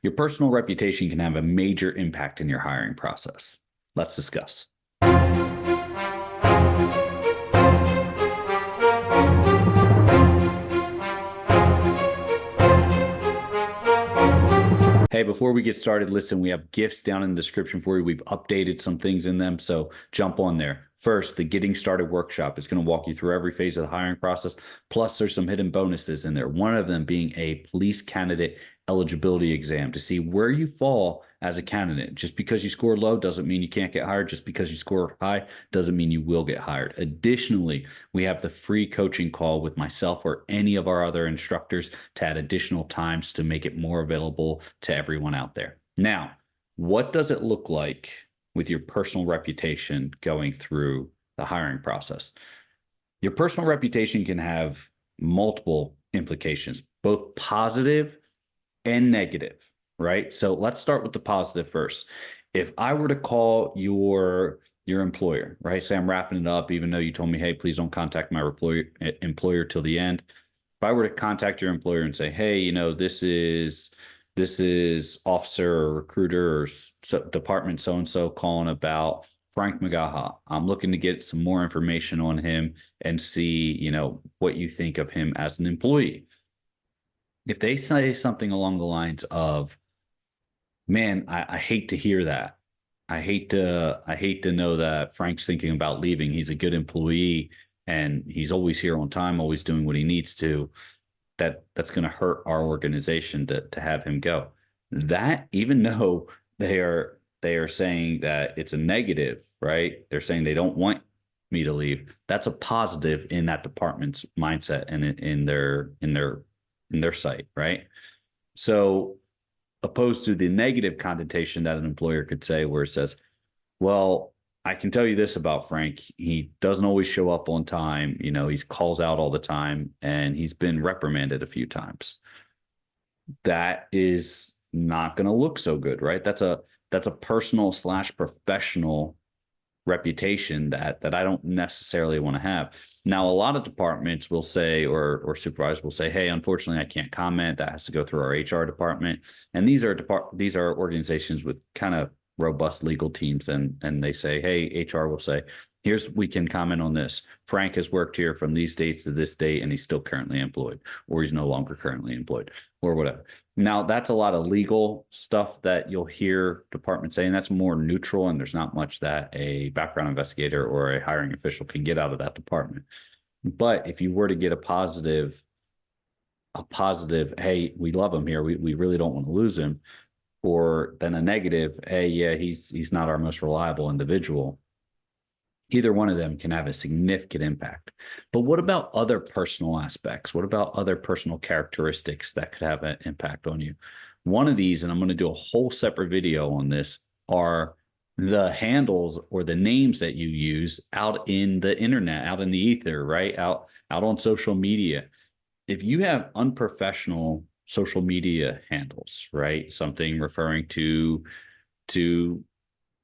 Your personal reputation can have a major impact in your hiring process. Let's discuss. Hey, before we get started, listen, we have gifts down in the description for you. We've updated some things in them, so jump on there. First, the Getting Started workshop is going to walk you through every phase of the hiring process. Plus, there's some hidden bonuses in there. One of them being a police candidate eligibility exam to see where you fall as a candidate. Just because you score low doesn't mean you can't get hired. Just because you score high doesn't mean you will get hired. Additionally, we have the free coaching call with myself or any of our other instructors to add additional times to make it more available to everyone out there. Now, what does it look like with your personal reputation going through the hiring process? Your personal reputation can have multiple implications, both positive and negative, right? So let's start with the positive first. If I were to call your employer, right? Say I'm wrapping it up, even though you told me, hey, please don't contact my employer till the end. If I were to contact your employer and say, hey, this is officer or recruiter or department so and so calling about Frank Magaha. I'm looking to get some more information on him and see, what you think of him as an employee. If they say something along the lines of, man, I hate to hear that. I hate to know that Frank's thinking about leaving. He's a good employee and he's always here on time, always doing what he needs to. That's going to hurt our organization to have him go. That, even though they are saying that it's a negative, right? They're saying they don't want me to leave. That's a positive in that department's mindset and in their site, right? So opposed to the negative connotation that an employer could say where it says, well, I can tell you this about Frank. He doesn't always show up on time. He calls out all the time and he's been reprimanded a few times. That is not going to look so good, right? That's a personal / professional reputation that I don't necessarily want to have. Now, a lot of departments will say, or supervisors will say, hey, unfortunately, I can't comment. That has to go through our HR department. And these are organizations with kind of robust legal teams, and they say, hey, HR will say, we can comment on this. Frank has worked here from these dates to this date, and he's still currently employed, or he's no longer currently employed, or whatever. Now, that's a lot of legal stuff that you'll hear departments saying. That's more neutral, and there's not much that a background investigator or a hiring official can get out of that department. But if you were to get a positive, hey, we love him here, we really don't want to lose him, or then a negative, hey, yeah, he's not our most reliable individual. Either one of them can have a significant impact. But what about other personal aspects? What about other personal characteristics that could have an impact on you? One of these, and I'm going to do a whole separate video on this, are the handles or the names that you use out in the internet, out in the ether, right? Out on social media. If you have unprofessional social media handles, right? Something referring to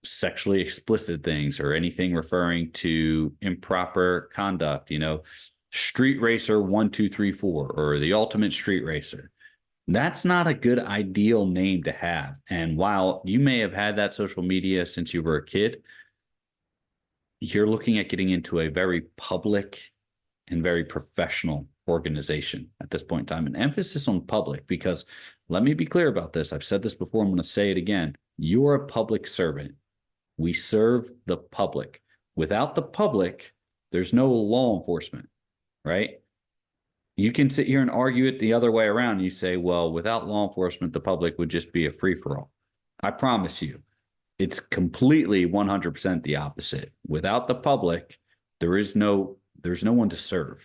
sexually explicit things or anything referring to improper conduct, Street Racer 1234 or the Ultimate Street Racer. That's not a good ideal name to have. And while you may have had that social media since you were a kid, you're looking at getting into a very public and very professional organization at this point in time. An emphasis on public, because let me be clear about this. I've said this before. I'm going to say it again. You're a public servant. We serve the public. Without the public, there's no law enforcement, right? You can sit here and argue it the other way around. You say, well, without law enforcement, the public would just be a free-for-all. I promise you, it's completely 100% the opposite. Without the public, there's no one to serve,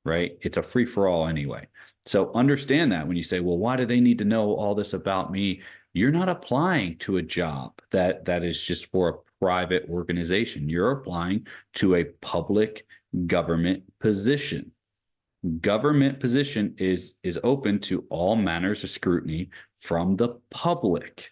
right? It's a free-for-all anyway. So understand that when you say, well, why do they need to know all this about me? You're not applying to a job that is just for a private organization. You're applying to a public government position. Government position is open to all manners of scrutiny from the public,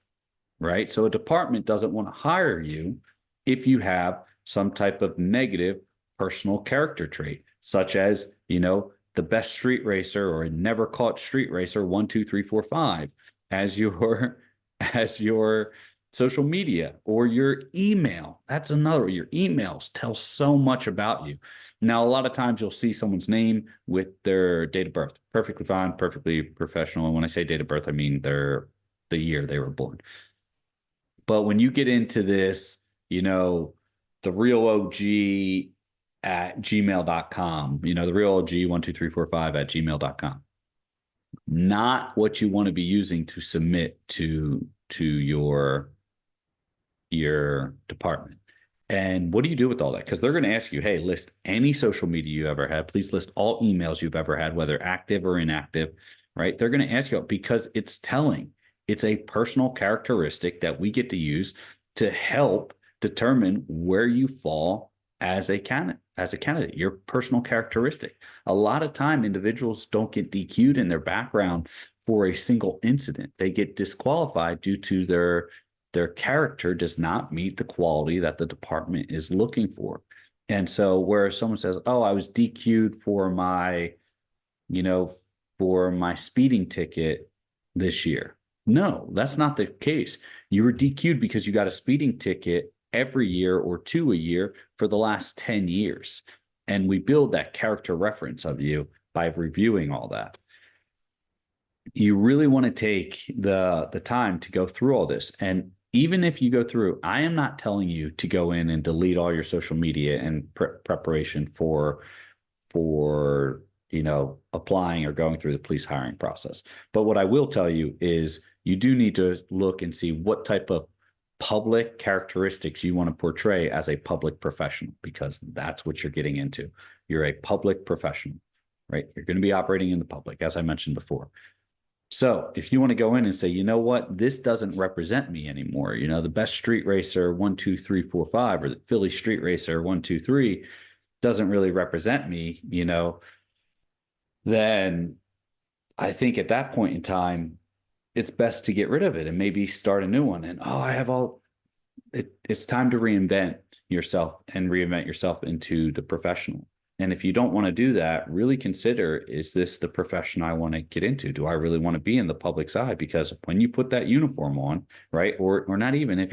right? So a department doesn't want to hire you if you have some type of negative personal character trait, such as, the best street racer or never caught street racer 1, 2, 3, 4, 5. as your as your social media or your email. That's another. Your emails tell so much about you. Now, a lot of times you'll see someone's name with their date of birth. Perfectly fine, perfectly professional. And when I say date of birth, I mean the year they were born. But when you get into this, the real OG at gmail.com, the real OG 12345 at gmail.com, not what you want to be using to submit to your department. And what do you do with all that? Because they're going to ask you, hey, list any social media you ever had. Please list all emails you've ever had, whether active or inactive, right? They're going to ask you because it's telling. It's a personal characteristic that we get to use to help determine where you fall as a candidate, your personal characteristic. A lot of time, individuals don't get DQ'd in their background for a single incident. They get disqualified due to their character does not meet the quality that the department is looking for. And so where someone says, oh, I was DQ'd for my speeding ticket this year. No, that's not the case. You were DQ'd because you got a speeding ticket every year or two a year for the last 10 years. And we build that character reference of you by reviewing all that. You really want to take the time to go through all this. And even if you go through, I am not telling you to go in and delete all your social media in preparation for applying or going through the police hiring process. But what I will tell you is you do need to look and see what type of public characteristics you want to portray as a public professional, because that's what you're getting into. You're a public professional, right? You're going to be operating in the public, as I mentioned before. So if you want to go in and say, you know what, this doesn't represent me anymore, the best street racer 1, 2, 3, 4, 5, or the Philly street racer 1, 2, 3 doesn't really represent me, then I think at that point in time, it's best to get rid of it and maybe start a new one. And it's time to reinvent yourself and reinvent yourself into the professional. And if you don't want to do that, really consider, is this the profession I want to get into? Do I really want to be in the public side? Because when you put that uniform on, right, or not even if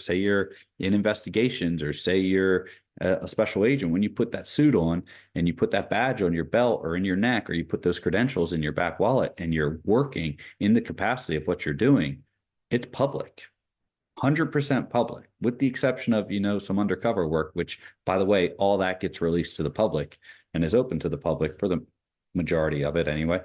say you're in investigations, or say you're a special agent, when you put that suit on and you put that badge on your belt or in your neck, or you put those credentials in your back wallet and you're working in the capacity of what you're doing, it's public. 100% public, with the exception of, some undercover work, which, by the way, all that gets released to the public and is open to the public for the majority of it anyway.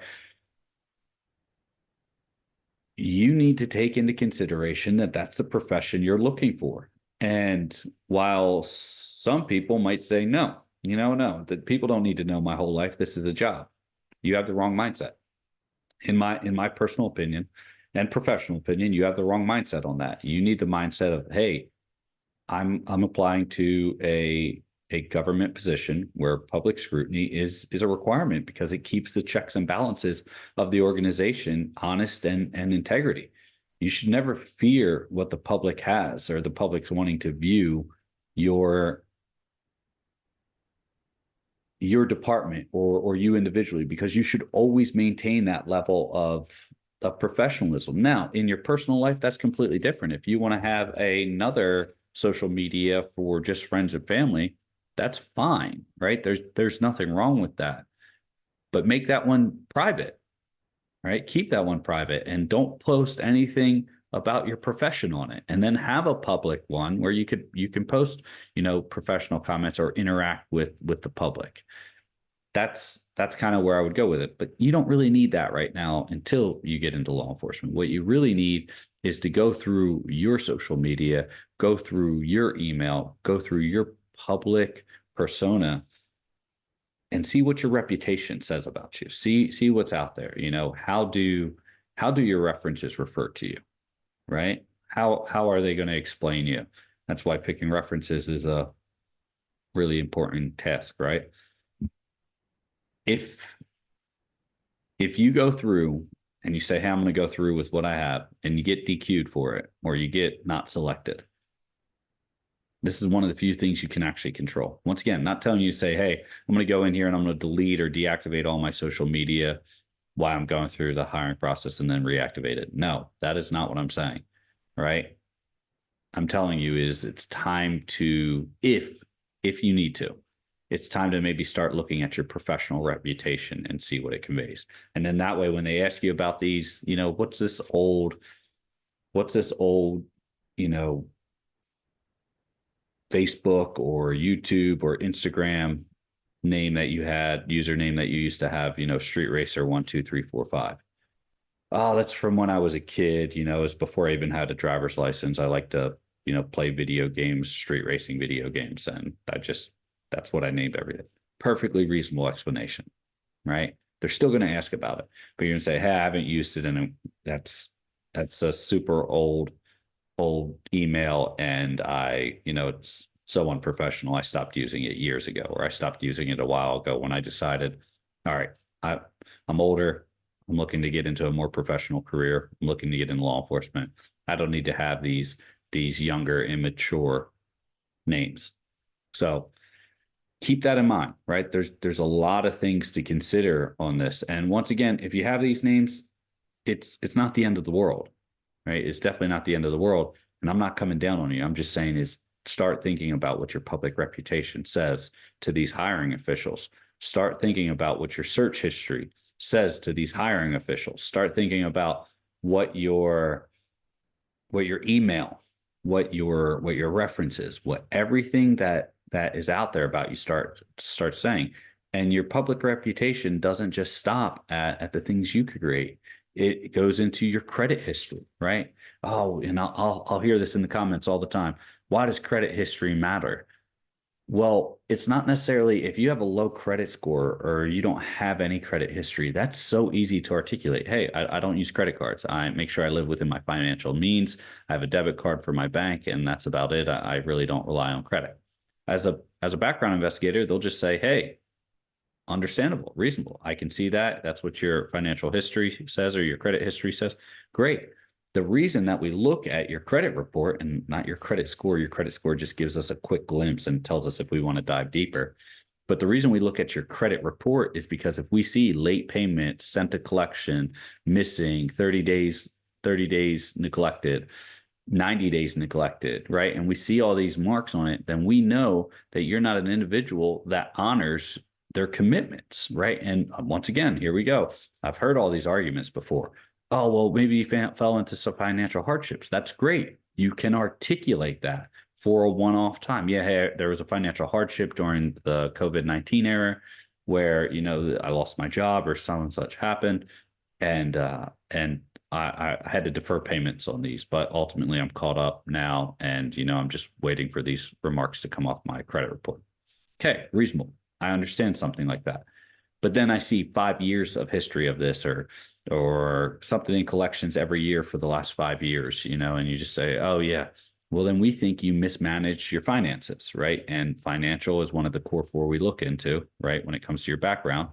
You need to take into consideration that that's the profession you're looking for. And while some people might say, no, that people don't need to know my whole life. This is a job. You have the wrong mindset. In my personal opinion, and professional opinion, you have the wrong mindset on that. You need the mindset of, hey, I'm applying to a government position where public scrutiny is a requirement, because it keeps the checks and balances of the organization honest and integrity. You should never fear what the public has, or the public's wanting to view your department or you individually, because you should always maintain that level of professionalism. Now, in your personal life, that's completely different. If you want to have another social media for just friends and family, that's fine, right? There's nothing wrong with that. But make that one private, right? Keep that one private and don't post anything about your profession on it. And then have a public one where you can post, professional comments or interact with the public. That's kind of where I would go with it. But you don't really need that right now until you get into law enforcement. What you really need is to go through your social media, go through your email, go through your public persona, and see what your reputation says about you. See what's out there. How do your references refer to you, right? How are they going to explain you? That's why picking references is a really important task, right? If you go through and you say, hey, I'm going to go through with what I have, and you get DQ'd for it, or you get not selected, this is one of the few things you can actually control. Once again, not telling you to say, hey, I'm going to go in here and I'm going to delete or deactivate all my social media why I'm going through the hiring process and then reactivate it. No, that is not what I'm saying. Right. I'm telling you is it's time to, if you need to, it's time to maybe start looking at your professional reputation and see what it conveys. And then that way, when they ask you about these, what's this old, you know, Facebook or YouTube or Instagram name that you had, username that you used to have, Street Racer 12345. Oh, that's from when I was a kid. It was before I even had a driver's license. I like to, play video games, street racing video games. And that's what I named everything. Perfectly reasonable explanation, right? They're still going to ask about it, but you're going to say, hey, I haven't used it. And that's a super old email. And it's so unprofessional. I stopped using it years ago, or I stopped using it a while ago when I decided, all right, I'm older. I'm looking to get into a more professional career. I'm looking to get into law enforcement. I don't need to have these younger, immature names. So keep that in mind, right? There's a lot of things to consider on this. And once again, if you have these names, it's not the end of the world, right? It's definitely not the end of the world. And I'm not coming down on you. I'm just saying is start thinking about what your public reputation says to these hiring officials. Start thinking about what your search history says to these hiring officials. Start thinking about what your email, what your references, what everything that is out there about you start saying. And your public reputation doesn't just stop at the things you create. It goes into your credit history, right? Oh, and I'll hear this in the comments all the time. Why does credit history matter? Well, it's not necessarily if you have a low credit score or you don't have any credit history, that's so easy to articulate. Hey, I don't use credit cards. I make sure I live within my financial means. I have a debit card for my bank, and that's about it. I really don't rely on credit. As a background investigator, they'll just say, hey, understandable, reasonable. I can see that. That's what your financial history says or your credit history says. Great. The reason that we look at your credit report and not your credit score just gives us a quick glimpse and tells us if we want to dive deeper. But the reason we look at your credit report is because if we see late payments, sent to collection, missing, 30 days neglected, 90 days neglected, right? And we see all these marks on it, then we know that you're not an individual that honors their commitments, right? And once again, here we go. I've heard all these arguments before. Oh, well, maybe you fell into some financial hardships. That's great. You can articulate that for a one-off time. Yeah, hey, there was a financial hardship during the COVID-19 era where, I lost my job or some and such happened. And I had to defer payments on these, but ultimately I'm caught up now. And, I'm just waiting for these remarks to come off my credit report. Okay, reasonable. I understand something like that. But then I see 5 years of history of this or something in collections every year for the last 5 years, and you just say, oh, yeah, well, then we think you mismanage your finances, right? And financial is one of the core four we look into, right, when it comes to your background.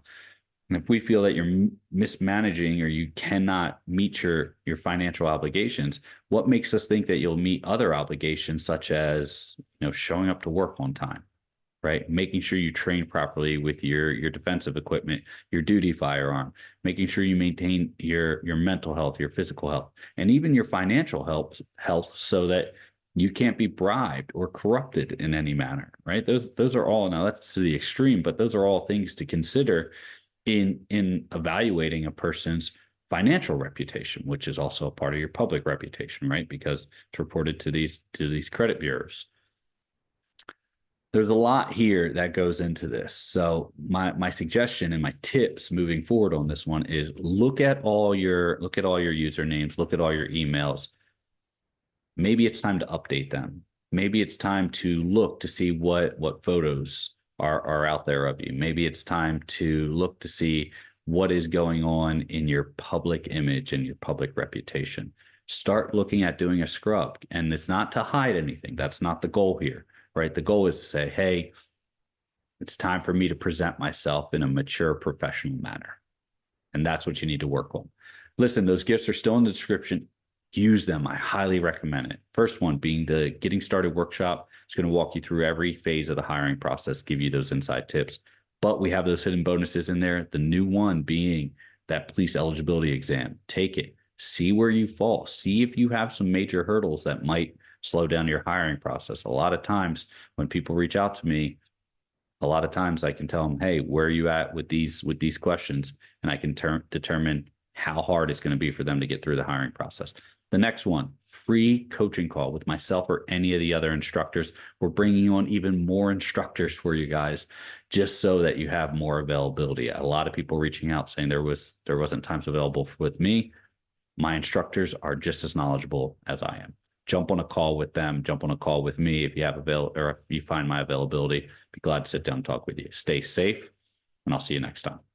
And if we feel that you're mismanaging or you cannot meet your financial obligations, what makes us think that you'll meet other obligations, such as, showing up to work on time? Right? Making sure you train properly with your defensive equipment, your duty firearm, making sure you maintain your mental health, your physical health, and even your financial health so that you can't be bribed or corrupted in any manner, right? Those are all, now that's to the extreme, but those are all things to consider in evaluating a person's financial reputation, which is also a part of your public reputation, right? Because it's reported to these credit bureaus. There's a lot here that goes into this. So my suggestion and my tips moving forward on this one is look at all your usernames, look at all your emails. Maybe it's time to update them. Maybe it's time to look to see what photos are out there of you. Maybe it's time to look to see what is going on in your public image and your public reputation. Start looking at doing a scrub. And it's not to hide anything. That's not the goal here. Right? The goal is to say, hey, it's time for me to present myself in a mature, professional manner. And that's what you need to work on. Listen, those gifts are still in the description. Use them. I highly recommend it. First one being the Getting Started workshop. It's going to walk you through every phase of the hiring process, give you those inside tips. But we have those hidden bonuses in there. The new one being that police eligibility exam. Take it. See where you fall. See if you have some major hurdles that might slow down your hiring process. A lot of times when people reach out to me, a lot of times I can tell them, hey, where are you at with these questions? And I can determine how hard it's going to be for them to get through the hiring process. The next one, free coaching call with myself or any of the other instructors. We're bringing on even more instructors for you guys, just so that you have more availability. A lot of people reaching out saying there wasn't times available with me. My instructors are just as knowledgeable as I am. Jump on a call with them. Jump on a call with me if you have or if you find my availability. Be glad to sit down and talk with you. Stay safe, and I'll see you next time.